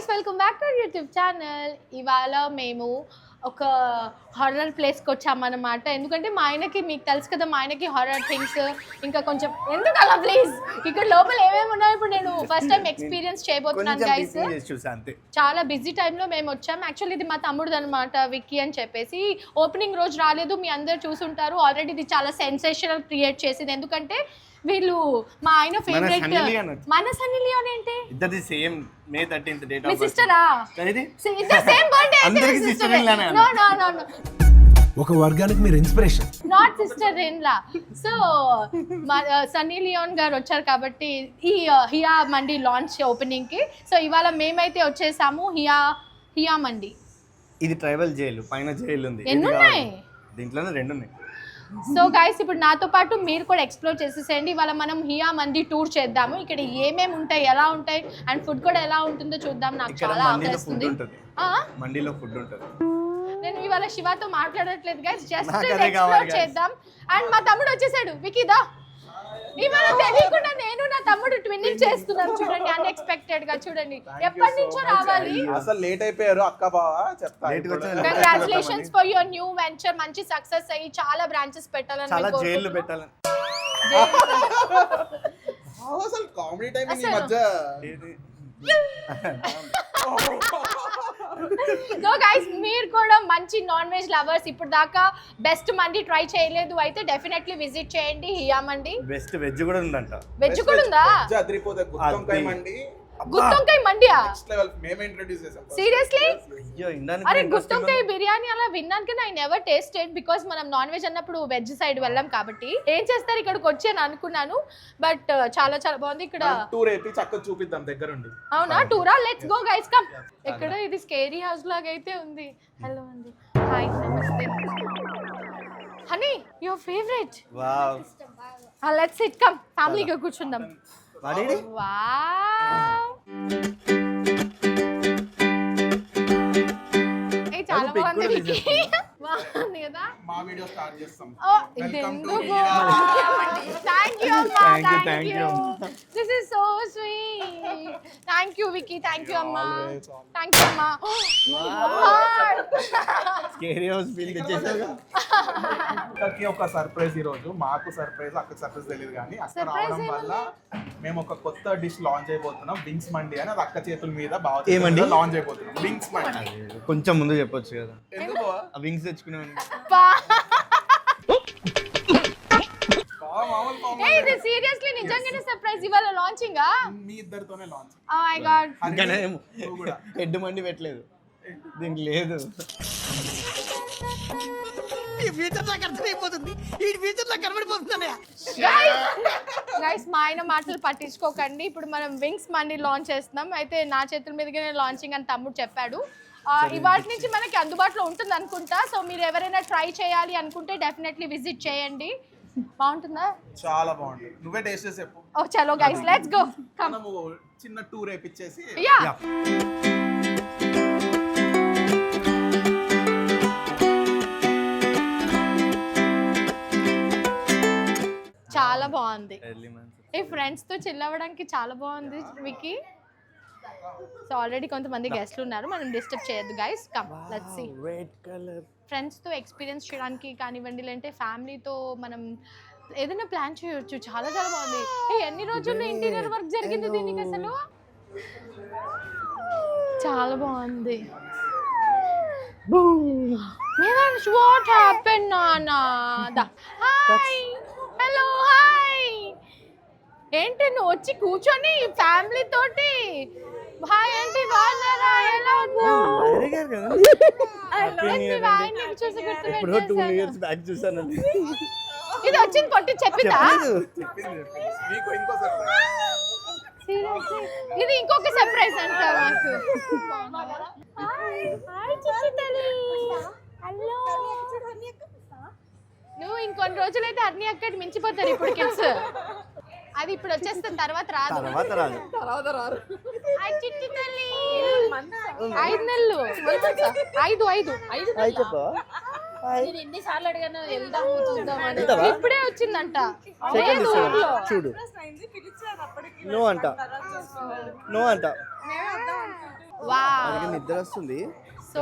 Welcome back to YouTube channel. ఇవాళ మేము ఒక హారర్ ప్లేస్కి వచ్చామన్నమాట. ఎందుకంటే మా ఆయనకి, మీకు తెలుసు కదా, మా ఆయనకి హారర్ థింగ్స్ ఇంకా కొంచెం ఎందుకు అలా ప్లీజ్, ఇక్కడ లోపల ఏమేమి ఉన్నాయో ఇప్పుడు నేను ఫస్ట్ టైం ఎక్స్పీరియన్స్ చేయబోతున్నాను గైస్. చాలా బిజీ టైంలో మేము వచ్చాము. యాక్చువల్లీ ఇది మా తమ్ముడు అనమాట, విక్కీ అని చెప్పేసి. ఓపెనింగ్ రోజు రాలేదు, మీ అందరు చూసుంటారు. ఆల్రెడీ ఇది చాలా సెన్సేషనల్ క్రియేట్ చేసింది. ఎందుకంటే వీళ్ళు మా ఆయన ఫేవరెట్. మన సన్నీ లియోన్ ఏంటి, ఇద్దరిది same May 13th date of birth. సిస్టరా? ఇది ఇద్దరు సేమ్ బర్త్డే. అందరికి సిస్టర్ ఇన్ లానే. నో నో నో నో, ఒక వర్గానికి మీరు inspiration, not sister in law. So Sunny Leone గారు వచ్చారు కాబట్టి ఈ హియా మండి లాంచ్ ఓపెనింగ్ కి. సో ఇవాళ మేమైతే వచ్చేసాము హియా మండి. ఇది ట్రైబల్ జైలు, పైన జైలు ఉంది. ఎన్ని ఉన్నాయి దీంట్లోనే? 2 ఉన్నాయి. సో గైస్ ఇప్పుడు నాతో పాటు మీరు కూడా ఎక్స్ప్లోర్ చేసేసేయండి. ఇవాళ మనం హియా మంది టూర్ చేద్దాము. ఇక్కడ ఏమేమి ఉంటాయి, ఎలా ఉంటాయి, అండ్ ఫుడ్ కూడా ఎలా ఉంటుందో చూద్దాం. నాకు చాలా ఆకలిస్తుంది. మండీలో ఫుడ్ ఉంటుంది. నేను ఇవాళ శివతో మాట్లాడట్లేదు గైస్, జస్ట్ ఎక్స్ప్లోర్ చేద్దాం. అండ్ మా తమ్ముడు వచ్చేసాడు, వికీదా. ఇవాళ తెలియకుండా నేను నా తమ్ముడు ట్విన్నింగ్ చేస్తున్నాను. చూడండి, అన్ఎక్స్పెక్టెడ్ గా. చూడండి, ఎప్పటి నుంచో రావాలి. అసలు లేట్ అయిపోయారు అక్క బావ. Congratulations for your new venture. మంచి సక్సెస్ అయ్యి చాలా బ్రాంచెస్ పెట్టాలని, చాలా జైలు పెట్టాలని. అసలు కామెడీ టైం ఈ మధ్య. సో గైస్ మీరు కూడా మంచి నాన్ వెజ్ లవర్స్, ఇప్పుడు దాకా బెస్ట్ మండి ట్రై చేయలేదు అయితే డెఫినెట్లీ విజిట్ చేయండి హియా మండి. బెస్ట్ వెజ్ కూడా ఉందంట. వెజ్ కూడా ఉందా? అదిరిపోతే గుత్తొంకాయ మండి. గుత్తొంకాయ మండియా? Next level. మేమే ఇంట్రడ్యూస్ చేసాం. సీరియస్లీ? అయ్యో, ఇందానికి అరే గుత్తొంకాయ బిర్యానీ అలా విన్నాను కానీ ఐ నెవర్ టేస్టెడ్, బికాజ్ మనం నాన్ వెజ్ అన్నప్పుడు వెజ్ సైడ్ వెళ్ళాం కాబట్టి ఏం చేస్తారు ఇక్కడికి వచ్చి అని అనుకున్నాను. బట్ చాలా చాలా బాగుంది. ఇక్కడ టూర్ అయితే చక్కగా చూపిద్దాం దగ్గరుండి. అవునా? టూరా? Let's go guys, come. ఇక్కడ ఇది స్కేరీ హౌస్ లాగా అయితే ఉంది. హలో అండి, హాయ్, నమస్తే. Honey, your favourite. Wow. Let's sit, come, ఫ్యామిలీగా కూర్చుందాం. వాడేడి? వావ్, ఏ చాలా బాగుంది వికీ. బాగుంది కదా? మా వీడియో స్టార్ట్ చేస్తాం. ఇదెందుకు? థ్యాంక్ యూ అమ్మా, thank you. This is so sweet. Thank you Vicky, thank you అమ్మా, థ్యాంక్ యూ అమ్మా. స్కేరీ హౌస్ ఫీల్ తెచ్చేసావుగా. అక్కకి ఒక సర్ప్రైజ్ ఈ రోజు. మాకు సర్ప్రైజ్, అక్కకి సర్ప్రైజ్ తెలియదు కానీ అక్క రావడం వల్ల మేము ఒక కొత్త డిష్ లాంచ్ అయిపోతున్నాం, వింగ్స్ మండి అని. అది అక్క చేతుల మీద బాగా లాంచ్ అయిపోతున్నాం, వింగ్స్ మండి. కొంచెం ముందు చెప్పొచ్చు కదా. ఎందుకు ఆ వింగ్స్ తెచ్చుకున్నాను. ఇది సీరియస్లీ నిజంగానే సర్ప్రైజ్ ఇవాళ లాంచింగ్. మీ ఇద్దరితోనే launch. Oh my God. Head మండి పెట్టలేదు దీనికి. లేదు, గైస్ మా ఆయన మాటలు పట్టించుకోకండి. ఇప్పుడు మనం వింగ్స్ మండి లాంచ్ చేస్తున్నాం. అయితే నా చేతుల మీదగానే లాంచింగ్ అని తమ్ముడు చెప్పాడు. ఇవాటి నుంచి మనకి అందుబాటులో ఉంటుంది అనుకుంటా. సో మీరు ఎవరైనా ట్రై చేయాలి అనుకుంటే డెఫినెట్లీ విజిట్ చేయండి. బాగుంటుందా? చాలా బాగుంటుంది. నువ్వే టేస్ట్ చేసి చెప్పు. ఓ చలో గైస్, లెట్స్ గో. మనము చిన్న టూర్ వేపిచ్చేసి. యా, చాలా బాగుంది. ఈ ఫ్రెండ్స్ తో చిల్ అవ్వడానికి చాలా బాగుంది వికీ. సో ఆల్రెడీ కొంతమంది గెస్ట్లు ఉన్నారు, మనం డిస్టర్బ్ చేయొద్దు guys. Come, let's see. Red colour. Friends తో ఎక్స్పీరియన్స్ చేయడానికి కానివ్వండి, లేదంటే ఫ్యామిలీతో మనం ఏదైనా ప్లాన్ చేయొచ్చు. చాలా చాలా బాగుంది. ఎన్ని రోజుల్లో ఇంటీరియర్ వర్క్ జరిగింది దీనికి అసలు. చాలా బాగుంది. వాట్ హ్యాపెన్ నానా? Hi, hello, hi. ఏంటి నువ్వు వచ్చి కూర్చొని ఫ్యామిలీ తోటి హాయ్ అంటే బాగున్నారా, ఎలా ఇది వచ్చింది కొట్టి చెప్పిందా మీకు ఇంకో సర్ప్రైజ్. Seriously? ఇది ఇంకొక సర్ప్రైజ్ అంట మాకు. హలో నువ్వు ఇంకొన్ని రోజులైతే అన్ని అక్కడ మించిపోతారు ఇప్పుడు కిడ్స్. అది ఇప్పుడు వచ్చేస్తుంది తర్వాత రాదు. తర్వాత రాదు. హాయ్ చిట్టి తల్లి. 5 నెలలు 5 నేను ఎన్నిసార్లు అడిగాను వెళ్దాము చూద్దామని. ఇప్పుడే వచ్చిందంట. సెకండ్ లేదు ఊర్లో. చూడు నో అంట వావ్. అందుకే నిద్ర వస్తుంది. సో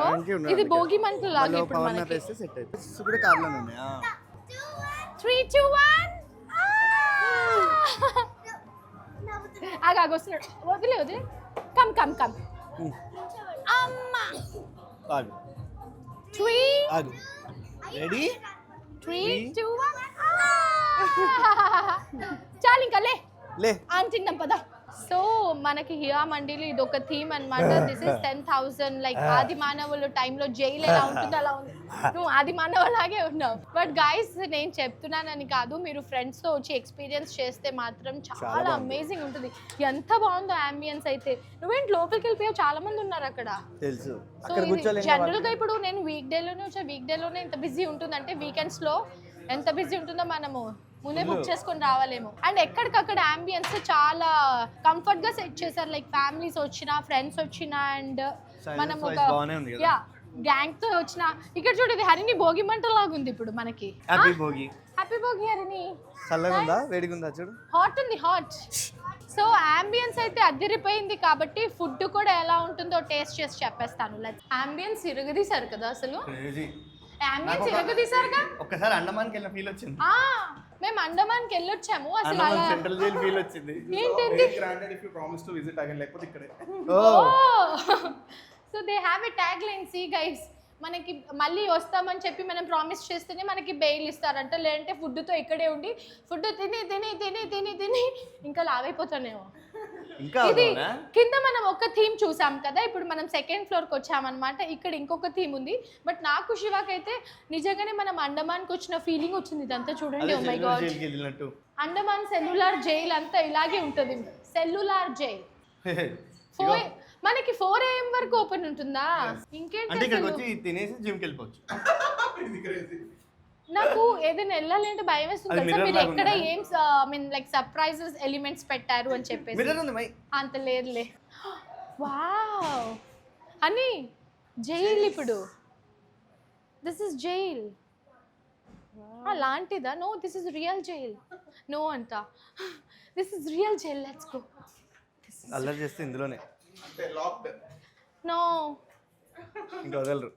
ఇది భోగి మంటలు లాగా ఇప్పుడు పవర్ మనకి. నాప్ వేస్తే సెట్ అవుతుంది. కూడా కార్లోనే ఉన్నాయి. 3 2 1 ఆగా వస్తున్నాడు. వదిలే కమ్ అమ్మా. ఆగు 3 ఆగు రెడీ 3 2 1 చాలు ఇంకా లే తిన్నాం పదా. సో మనకి హియా మండీలో ఇది ఒక థీమ్ అన్నమాట. దిస్ ఇస్ 10,000 లైక్ ఆది మానవులు టైంలో జైలు ఎలా ఉంటుందో అలా ఉంది. నువ్వు ఆది మానవులాగే ఉన్నావు. బట్ గైస్ నేను చెప్తున్నానని కాదు, మీరు ఫ్రెండ్స్ తో వచ్చి ఎక్స్పీరియన్స్ చేస్తే మాత్రం చాలా అమేజింగ్ ఉంటుంది. ఎంత బాగుందో అంబియన్స్ అయితే. నువ్వేంటి లోపలికి వెళ్ళిపోయావు, చాలా మంది ఉన్నారు అక్కడ. తెలుసు సో జనరల్ గా ఇప్పుడు నేను వీక్ డేలోనే ఎంత బిజీ ఉంటుందంటే వీకెండ్స్ లో ఎంత బిజీ ఉంటుందో మనము ముందే బుక్ చేసుకొని రావాలేమో. అండ్ ఎక్కడికక్కడ అంబియన్స్ చాలా కంఫర్ట్ గా సెట్ చేశారు. లైక్ ఫ్యామిలీస్ వచ్చినా ఫ్రెండ్స్ వచ్చినా అండ్ మనం ఒక గ్యాంగ్ తో వచ్చినా. ఇక్కడ చూడేది హరిని భోగి మంట లాగా ఉంది ఇప్పుడు మనకి. హ్యాపీ భోగి హరిని. చల్లగా ఉందా వేడిగా ఉందా చూడు. హాట్ ఉంది హాట్. సో అంబియన్స్ అయితే అదిరిపోయింది కాబట్టి ఫుడ్ కూడా ఎలా ఉంటుందో టేస్ట్ చేసి చెప్పేస్తాను. లైక్ అంబియన్స్ ఇరగదీశారు కదా అసలు. అంబియన్స్ ఇరగదీశారుగా. ఒక్కసారి అండమాన్కి వెళ్ళిన ఫీల్ వచ్చింది. మేము అండమాన్కి వెళ్ళొచ్చాము అసలు. అండమాన్ సెంట్రల్ జైల్ ఫీల్ వచ్చింది. ఏంటండి granted if you promise to visit again, లేకపోతే ఇక్కడే. So they have a tag line. See guys, మనకి మళ్ళీ వస్తామని చెప్పి మనం ప్రామిస్ చేస్తేనే మనకి బెయిల్ ఇస్తారంట. లేదంటే ఫుడ్తో ఇక్కడే ఉండి ఫుడ్ తిని తిని తిని తిని తిని ఇంకా లావైపోతానేమో. ఇంకా ఇది కింద మనం ఒక థీమ్ చూసాం కదా, ఇప్పుడు మనం సెకండ్ ఫ్లోర్కి వచ్చామన్నమాట. ఇక్కడ ఇంకొక థీమ్ ఉంది. బట్ నాకు శివాకైతే నిజంగానే మనం అండమాన్కి వచ్చిన ఫీలింగ్ వచ్చింది. ఇదంతా చూడండి. Oh my God, Andaman cellular jail అంతా ఇలాగే ఉంటుంది. Cellular jail. మనకి 4 AM వరకు ఓపెన్ ఉంటుందా? ఇంకేంటి ఇక్కడికి వచ్చి తినేసి జిమ్కి వెళ్ళిపోవచ్చు. నాకు ఏదైనా వెళ్ళాలంటే భయం వేస్తుంది తెలుసా. మీరు ఎక్కడ ఏం లైక్ సర్ప్రైజెస్ ఎలిమెంట్స్ పెట్టారు అని చెప్పేసి. అంత లేదులే. వావ్ అని జైల్. ఇప్పుడు దిస్ ఇస్ జైల్ అలాంటిదా? No, this is real jail. No అంట, this is real jail. Let's go. అల్లరి చేస్తే ఇందులోనే అంటే లాక్డ్. నో, ఇంకా వదలరు.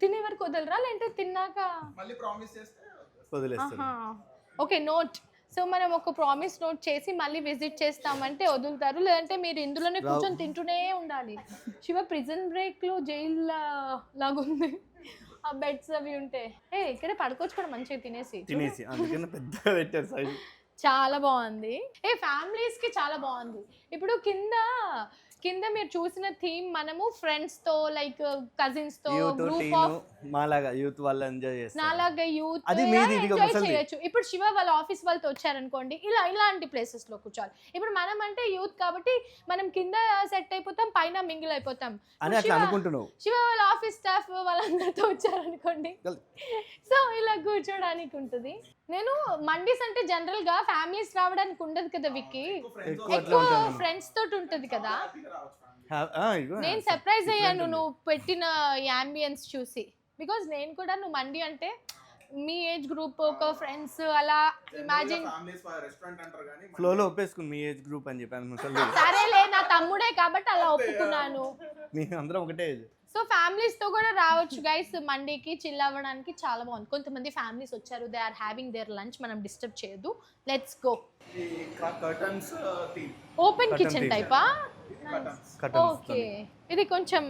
తినే వరకు వదలరా? లేదంటే తిన్నాక మళ్ళీ ప్రామిస్ చేస్తే వదిలేస్తారు. Okay note. సో మనం ఒక ప్రామిస్ నోట్ చేసి మళ్ళీ విజిట్ చేస్తామంటే వదులుతారు. లేదంటే మీరు ఇందులోనే కూర్చొని తింటూనే ఉండాలి. శివ ప్రిజన్ బ్రేక్ లో జైల్ లాగుంది ఆ బెడ్స్ అవి ఉంటే. ఇక్కడే పడుకోవచ్చు కూడా మంచిగా తినేసి. అందుకని పెద్దగా పెట్టారు సైజ్. చాలా బాగుంది. ఫ్యామిలీస్ కి చాలా బాగుంది. ఇప్పుడు కింద మీరు చూసిన థీమ్ మనము ఫ్రెండ్స్ తో లైక్ కజిన్స్ తో గ్రూప్ ఆఫ్ మాలాగా యూత్ వాళ్ళు ఎంజాయ్ చేస్తారు. నాలాగా యూత్ అది మీది ఎంజాయ్ చేయొచ్చు. ఇప్పుడు శివ వాళ్ళ ఆఫీస్ వాళ్ళతో వచ్చారనుకోండి, ఇలాంటి ప్లేసెస్ లో కూర్చోవాలి. ఇప్పుడు మనం అంటే యూత్ కాబట్టి మనం కింద సెట్ అయిపోతాం, పైన మింగిల్ అయిపోతాం అని అట్లా అనుకుంటున్నావు. శివ వాళ్ళ ఆఫీస్ స్టాఫ్ వాళ్ళందరితో వచ్చారనుకోండి, సో ఇలా కూర్చోడానికి ఉంటుంది. నేను మండీస్ అంటే జనరల్ గా ఫ్యామిలీస్ రావడానికి ఉండదు కదా విక్కీ, ఎక్కువ ఫ్రెండ్స్ తోటి ఉంటది కదా. నేను సర్ప్రైజ్ అయ్యాను నువ్వు పెట్టిన యాంబియన్స్ చూసి. బికాజ్ నేను కూడా నువ్వు మండి అంటే మీ ఏజ్ గ్రూప్ ఒక ఫ్రెండ్స్ అలా ఇమాజిన్. ఫ్లోలో ఒప్పేసుకుని మీ ఏజ్ గ్రూప్ అని చెప్పాను. సరేలే, నా తమ్ముడే కాబట్టి అలా ఒప్పుకున్నాను. మేము అందరం ఒకటే ఏజ్. సో ఫ్యామిలీస్ తో కూడా రావచ్చు గైస్ మండీకి, చిల్ అవ్వడానికి చాలా బాగుంది. కొంతమంది ఫ్యామిలీస్ వచ్చారు, they are having their lunch, మనం డిస్టర్బ్ చేయొద్దు. లెట్స్ గో. కర్టన్స్ థీమ్, ఓపెన్ కిచెన్ టైపా? కర్టన్స్ ఓకే ఇది కొంచెం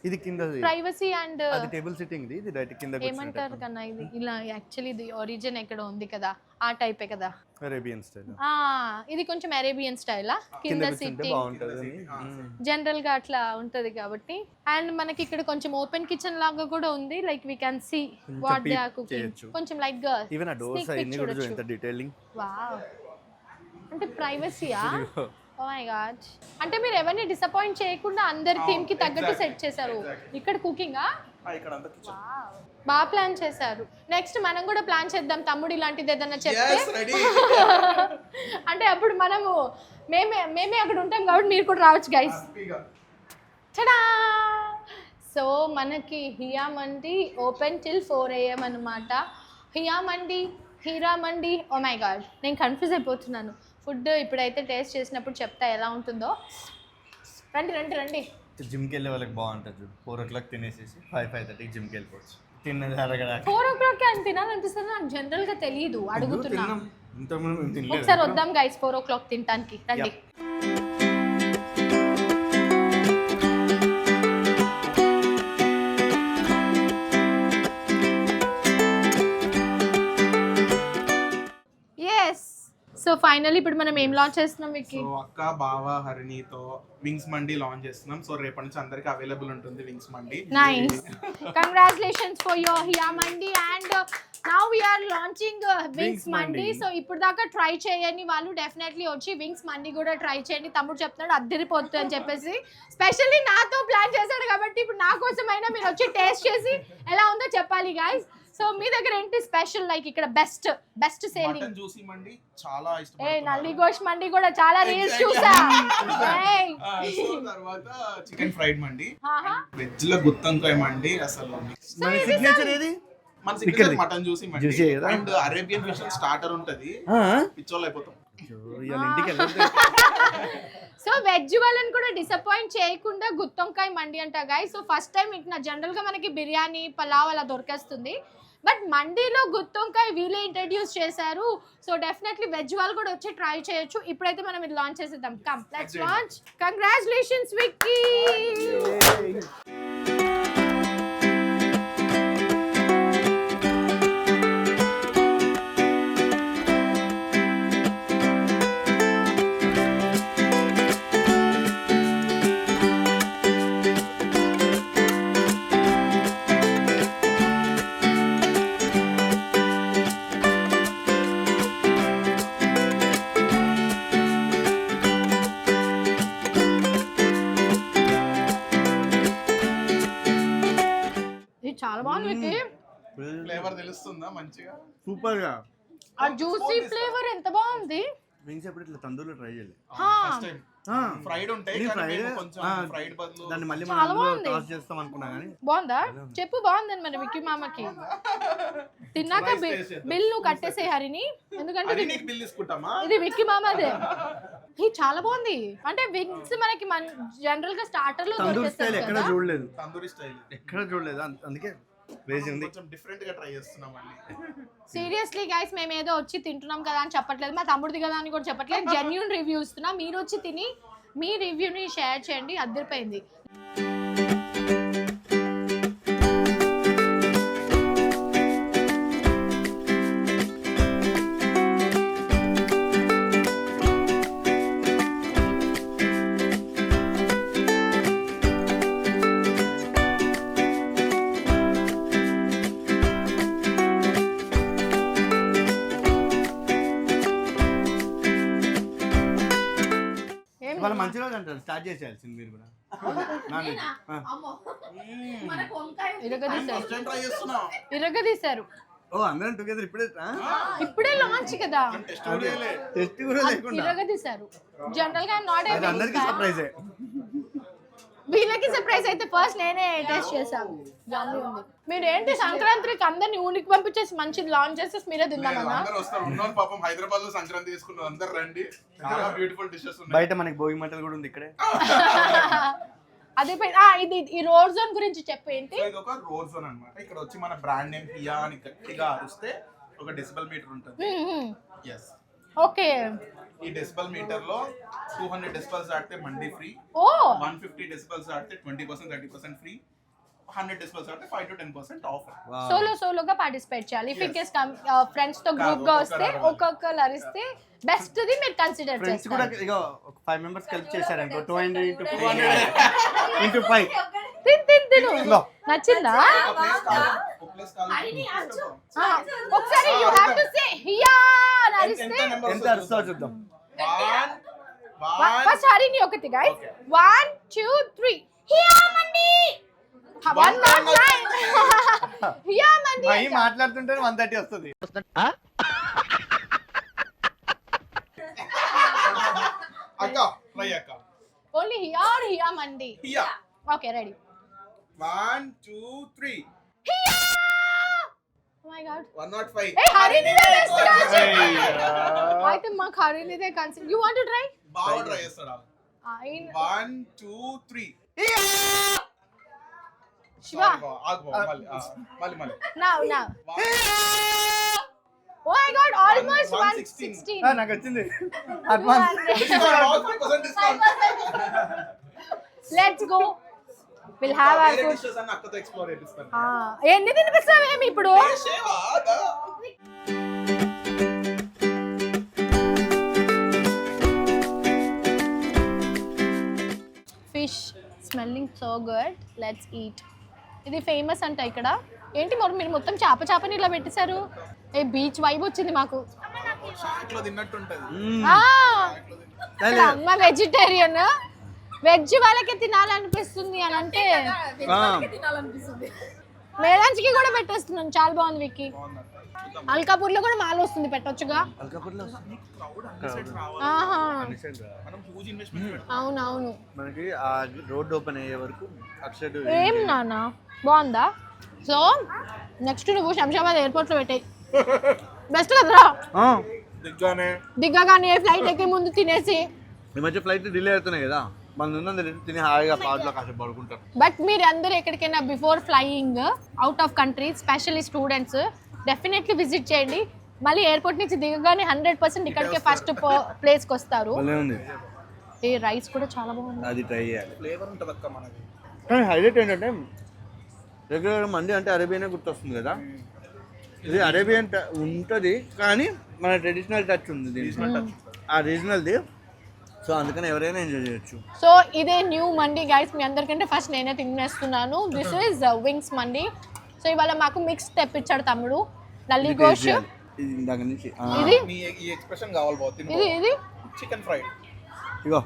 ఇది కింద ప్రైవసీ అండ్ అది టేబుల్ సిట్టింగ్ ఇది రైట్ కింద ఏమంటారు కన్నా ఇది ఇలా యాక్చువల్లీ ఇది ఒరిజిన్ ఎక్కడ ఉంది కదా ఆ టైపే కదా అరేబియన్ స్టైల్ ఇది కొంచెం అరేబియన్ స్టైలా కింద కూర్చుంటే సిట్టింగ్ బాగుంటది జనరల్ గా అట్లా ఉంటది కాబట్టి అండ్ మనకి ఇక్కడ కొంచెం ఓపెన్ కిచెన్ లాగా కూడా ఉంది like we can see what they are cooking చేయొచ్చు. కొంచెం లైక్ గా ఈవెన్ ఆ డోర్స్ అన్ని కూడా చూడు ఎంత డీటెయిలింగ్ వావ్ అంటే ప్రైవసీయా ఓ మై గాడ్ అంటే మీరు ఎవరిని డిసప్పాయింట్ చేయకుండా అందరి థీమ్ కి తగ్గట్టు సెట్ చేశారు ఇక్కడ కుకింగా ఇక్కడ అంతా కిచెన్ బాగా ప్లాన్ చేశారు నెక్స్ట్ మనం కూడా ప్లాన్ చేద్దాం తమ్ముడు ఇలాంటిది ఏదైనా చెప్తే అంటే అప్పుడు మనము మేమే అక్కడ ఉంటాం కాబట్టి మీరు కూడా రావచ్చు గైస్ చడా సో మనకి Hia Mandi open till 4 AM అనమాట Hia Mandi Hira Mandi oh my God నేను కన్ఫ్యూజ్ అయిపోతున్నాను ఫుడ్ ఇప్పుడైతే టేస్ట్ చేసినప్పుడు చెప్తా ఎలా ఉంటుందో రండి రండి రండి జిమ్కి వెళ్ళే వాళ్ళకి బాగుంటుంది 4 o'clock తినేసేసి 5:30 జిమ్కి వెళ్ళిపోవచ్చు తిన్నది అరగడానికి 4 o'clock అని తినాలనిపిస్తుంది నాకు జనరల్ గా తెలియదు అడుగుతున్నా ఇంతకుముందు మేము తినలేదు ఒకసారి వద్దాం గైస్ 4 o'clock తినడానికి రండి సో ఫైనల్లీ ఇప్పుడు మనం ఏం లాంచ్ చేస్తున్నాం విక్కీ సో అక్క బావ హరిణితో వింగ్స్ మండి లాంచ్ చేస్తున్నాం సో రేపటి నుంచి అందరికి అవైలబుల్ ఉంటుంది Wings Mandi nice congratulations for your Hia Mandi and now we are launching Wings mandi so ఇప్పుడు దాకా ట్రై చేయని వాళ్ళు డెఫినెట్లీ వచ్చి వింగ్స్ మండి కూడా ట్రై చేయండి తమ్ముడు చెప్తున్నాడు అద్దరిపోతుంది అని చెప్పేసి స్పెషల్లీ నాతో ప్లాన్ చేశాడు కాబట్టి ఇప్పుడు నా కోసమైనా మీరు వచ్చి టేస్ట్ చేసి ఎలా ఉందో చెప్పాలి గైస్ సో మీ దగ్గర ఏంటి స్పెషల్ లైక్ ఇక్కడ బెస్ట్ సేలింగ్ మటన్ జ్యూసీ మండి చాలా ఏ ఇష్టపడుతున్నారు నల్లి గోష్ మండి కూడా చాలా రీల్స్ చూసా ఏయ్. సో తర్వాత చికెన్ ఫ్రైడ్ మండి ఆహా. వెజ్ లో గుత్తంకాయ మండి అసలు మన సిగ్నేచర్ ఏది మన సిగ్నేచర్ మటన్ జ్యూసీ మండి Juicy కదా? అండ్ అరేబియన్ ఫిష్ స్టార్టర్ ఉంటది పిచ్చోళ్ళు అయిపోతాం ఇవాళ ఇంటికి వెళ్ళొద్దు సో వెజ్ వాళ్ళని కూడా డిసప్పాయింట్ చేయకుండా గుత్తొంకాయ మండి అంట గాయ్ సో ఫస్ట్ టైం ఇట్లా జనరల్ గా మనకి బిర్యానీ పలావ్ అలా దొరికేస్తుంది బట్ మండీలో గుత్తొంకాయ వీళ్ళే ఇంట్రడ్యూస్ చేశారు సో డెఫినెట్లీ వెజ్ వాళ్ళు కూడా వచ్చి ట్రై చేయొచ్చు ఇప్పుడైతే మనం ఇది లాంచ్ చేసేద్దాం come let's launch congratulations Vicky ఇది చాలా బాగుంది విక్కీ ఫ్లేవర్ తెలుస్తుందా మంచిగా సూపర్ గా ఆ జ్యూసీ ఫ్లేవర్ ఎంత బాగుంది వింగ్స్ ఎప్పుడు ఇట్లా తందూరులో ట్రై చేయలేదు ఫస్ట్ టైం ఫ్రైడ్ ఉంటాయి నేను కానీ fried, మేము కొంచెం ఫ్రైడ్ బదులు దాన్ని మళ్ళీ చాలా మనం బాగుంది. టాస్ చేస్తాం అనుకున్నా కానీ బాగుందా చెప్పు బాగుందని మరి విక్కీ మామకి తిన్నాక బిల్ నువ్వు కట్టేసే హరిని ఎందుకంటే అది నీకు బిల్ తీసుకుంటామా ఇది విక్కీ మామదే ఇది చాలా బాగుంది అంటే వింగ్స్ మనకి జనరల్ గా స్టార్టర్ లో తందూరి స్టైల్ ఎక్కడ దొరికేస్తుంది చూడలేదు తందూరి స్టైల్ ఎక్కడ చూడలేదు అందుకే క్రేజీ ఉంది కొంచెం డిఫరెంట్ గా ట్రై చేస్తున్నాం మళ్ళీ సీరియస్లీ గైస్ మేము ఏదో వచ్చి తింటున్నాం కదా అని చెప్పట్లేదు మా తమ్ముడిది కదా అని కూడా చెప్పట్లేదు జెన్యూన్ రివ్యూ ఇస్తున్నా మీరు వచ్చి తిని మీ రివ్యూని షేర్ చేయండి అద్దరిపోయింది వాళ్ళ మంచి రోజు అంటారు స్టార్ట్ చేసేయాల్సింది మీరు కూడా non veg first time try చేస్తున్నా ఇరగదీశారు ఓ అందరం టుగెదర్ ఇప్పుడే లాంచ్ కదా టెస్ట్ కూడా చేయలే. టెస్ట్ కూడా లేకుండా ఇరగదీశారు జనరల్ గా నాట్ అది అందరికీ సర్ప్రైజే వీళ్ళకి సర్ప్రైజ్ అయితే ఫస్ట్ నేనే టెస్ట్ చేశాను Yummy ఉంది మీరు ఏంటి సంక్రాంతికి అందరిని ఊరికి పంపించేసి మంచిది లాంచ్ చేసేసి మీరే తిందామన్నా అందరూ వస్తారు ఉన్నోళ్ళు పాపం హైదరాబాద్ లో సంక్రాంతి తీసుకున్నారు అందరు రండి చాలా బ్యూటిఫుల్ డిషెస్ ఉన్నాయి బయట మనకి భోగి మంటలు కూడా ఉంది ఇక్కడే అదే ఇది ఈ రోడ్ జోన్ గురించి చెప్పు ఏంటి సో ఇది ఒక రోడ్ జోన్ అన్నమాట ఇక్కడ వచ్చి మన బ్రాండ్ నేమ్ హియా అని గట్టిగా అరిస్తే ఒక డెసిబల్ మీటర్ ఉంటుంది ఎస్ ఓకే. ఈ డెసిబల్ మీటర్ లో 200 డెసిబల్స్ దాటితే మండి ఫ్రీ, ఓ 150 డెసిబల్స్ దాటితే 20% 30% ఫ్రీ, 100 డెసిబల్స్ దాటితే 5 to 10% ఆఫర్. సోలోగా పార్టిసిపేట్ చేయాలి. ఇఫ్ ఇన్ కేస్ ఫ్రెండ్స్ తో కాదు, గ్రూప్ గా వస్తే ఒక్కొక్కరు ఒక్కొక్కరు అరిస్తే బెస్ట్ ది మీరు కన్సిడర్ ఫ్రెండ్స్ కూడా చేస్తారు. ఇక ఒక 5 మెంబర్స్ కలిపి చేశారనుకో 200 into 5 తిను నచ్చిందా? ఒక ప్లేస్ కాదు. ఒకసారి you have to say hiya అని అరిస్తే ఎంత అరుస్తావో చూద్దాం. ఫస్ట్ హరిని ఒకటి గైస్ 1 2 3 హియా మండి. వన్ మోర్ టైం హియా మండి. మహి మాట్లాడుతుంటే 130 వస్తుంది. అక్క ట్రై అక్క. ఓన్లీ హియా మండి. Hiya. Okay ready. 1 2 3 hiya. Oh my god. 105. ఏ హరిని అయితే మాకు హరినిదే consider. You want to try? బాగా ట్రై చేస్తాడా? 1 2 3 శివ ఆగు మళ్ళీ now oh my God almost 116. నాకు వచ్చింది advance. Let's go. Will have our food. Dishes అన్న అక్కతో ఎక్స్ప్లోర్ చేపిస్తాను. ఎన్ని తినిపిస్తావేమి ఇప్పుడు? Fish smelling so good. Let's eat. ఇది ఫేమస్ అంట ఇక్కడ. ఏంటి మరి మీరు మొత్తం చేపని ఇలా పెట్టేశారు? ఏ బీచ్ వైబ్ వచ్చింది మాకు. ఇట్లా తిన్నట్టు ఉంటది. ఇక్కడ అమ్మ వెజిటేరియన్, వెజ్ వాళ్ళకే తినాలనిపిస్తుంది అని అంటే మేలాంచ్కి కూడా పెట్టేస్తున్నాను. చాలా బాగుంది విక్కీ. అల్కాపూర్ లో కూడా మాల్ వస్తుంది, పెట్టొచ్చుగా. ఆహా మనం హ్యూజ్ ఇన్వెస్ట్మెంట్ పెడతాం. అవునవును. మనకి ఆ రోడ్ ఓపెన్ అయ్యే వరకు అక్షడు ఏం నాన్న బాగుందా? సో నెక్స్ట్ నువ్వు శంషాబాద్ ఎయిర్పోర్ట్ లో పెట్టాయి బెస్ట్ కదరా. దిగ్గగానే ఫ్లైట్ ఎక్కే ముందు తినేసి. ఈ మధ్య ఫ్లైట్ డిలే అవుతున్నాయి కదా, మన ఉన్నది తిని హాయిగా పాటలో కాసేపు పడుకుంటాం. బట్ మీరు అందరూ ఎక్కడికైనా before flying out of country, specially students, definitely visit చేయండి. మళ్ళీ ఎయిర్పోర్ట్ నుంచి దిగగానే 100% ఇక్కడికే ఫస్ట్ ప్లేస్కి వస్తారు. ఈ రైస్ కూడా చాలా బాగుంది. అది ట్రై చేయాలి. ఫ్లేవర్ ఉంటది అక్క మనది. కానీ హైలైట్ ఏంటంటే రెగ్యులర్ మంది అంటే అరేబియనే గుర్తొస్తుంది కదా, ఇది అరేబియన్ ఉంటుంది కానీ మన ట్రెడిషనల్ టచ్ ఉంది దీంట్లో, ఆ రీజనల్ది. సో అందుకని ఎవరైనా ఎంజాయ్ చేయొచ్చు. సో ఇదే న్యూ మండి గైస్. మీ అందరికంటే ఫస్ట్ నేనే తినేస్తున్నాను. This is wings mandi. So ఇవాళ మాకు మిక్స్ తెప్పించాడు తమ్ముడు. నల్లి గోష్, ఇది ఇందాక నుంచి ఇది ఈ ఎక్స్ప్రెషన్ కావాలి బాగా. ఇది చికెన్ ఫ్రైడ్. ఇగో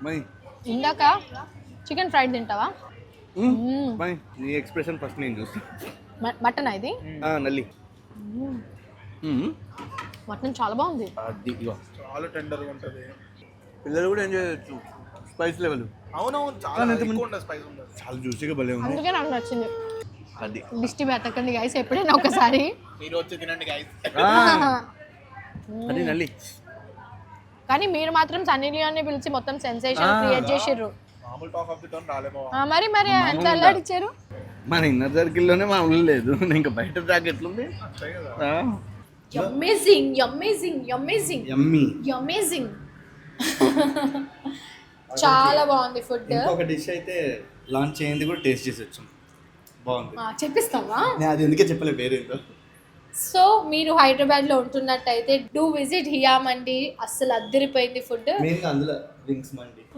మై ఇందాక చికెన్ ఫ్రైడ్ తింటావా? మై నీ ఎక్స్ప్రెషన్ ఫస్ట్ నేను చూస్తాను. మటన్ ఇది నల్లి మటన్ చాలా బాగుంది. అది ఇగో చాలా టెండర్గా ఉంటది. పిల్లలు కూడా ఎంజాయ్ చేయొచ్చు. స్పైస్ లెవెల్ అవునవును చాలా ఎక్కువ ఉండదు, స్పైస్ ఉండదు. చాలా జ్యూసీగా భలే ఉంది. అందుకే నాకు నచ్చింది. అది దిష్టి పెట్టకండి గైస్ ఎప్పుడైనా ఒకసారి. మీరు వచ్చి తినండి గైస్. అది నల్లి. కానీ మీరు మాత్రం సన్నీ లియోన్ని పిలిచి మొత్తం సెన్సేషన్ క్రియేట్ చేసిర్రు. మామూలు టాక్ ఆఫ్ ది టౌన్ రాలేమో. మరి ఎంత అల్లాడిచ్చారు. మన ఇన్నర్ సర్కిల్లోనే మామూలు లేదు, ఇంకా బయట ట్రాక్ ఎట్లుంది. అమేజింగ్ అమేజింగ్ అమేజింగ్ యమ్మీ. అమేజింగ్. చాలా బాగుంది ఫుడ్. ఇంకొక డిష్ అయితే లాంచ్ అయ్యింది కూడా టేస్ట్ చేసి వచ్చాం, బాగుంది. చెప్పిస్తావా? నేను అది ఎందుకే చెప్పలే పేరేంటో. సో మీరు హైదరాబాద్లో ఉంటున్నట్టయితే డూ విజిట్ హియా మండి. అస్సలు అద్దరిపోయింది ఫుడ్. మెయిన్గా అందులో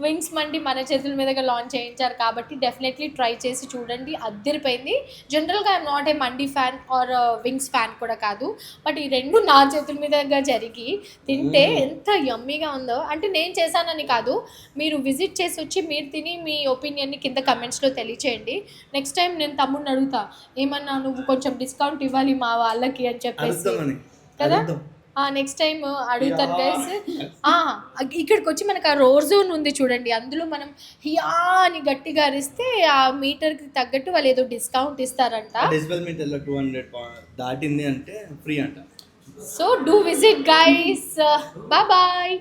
వింగ్స్ మండి మన చేతుల మీదుగా లాంచ్ చేయించారు కాబట్టి డెఫినెట్లీ ట్రై చేసి చూడండి. అద్దరిపోయింది. జనరల్గా I'm not a mandi fan or wings fan కూడా కాదు, బట్ ఈ రెండు నా చేతుల మీదుగా జరిగి తింటే ఎంత యమ్మీగా ఉందో. అంటే నేను చేశానని కాదు, మీరు విజిట్ చేసి వచ్చి మీరు తిని మీ ఒపీనియన్ని కింద కమెంట్స్లో తెలియచేయండి. నెక్స్ట్ టైం నేను తమ్ముడిని అడుగుతా, ఏమన్నా నువ్వు కొంచెం డిస్కౌంట్ ఇవ్వాలి మా వాళ్ళకి అని చెప్పేసి కదా. నెక్స్ట్ టైం అడుగుతాను గైస్. ఇక్కడికి వచ్చి మనకు ఆ రోడ్ జోన్ ఉంది చూడండి, అందులో మనం హియా అని గట్టిగా అరిస్తే ఆ మీటర్కి తగ్గట్టు వాళ్ళు ఏదో డిస్కౌంట్ ఇస్తారంట. డెసిబెల్ మీటర్లో 200 దాటింది అంటే ఫ్రీ అంట. So do visit guys. Bye bye.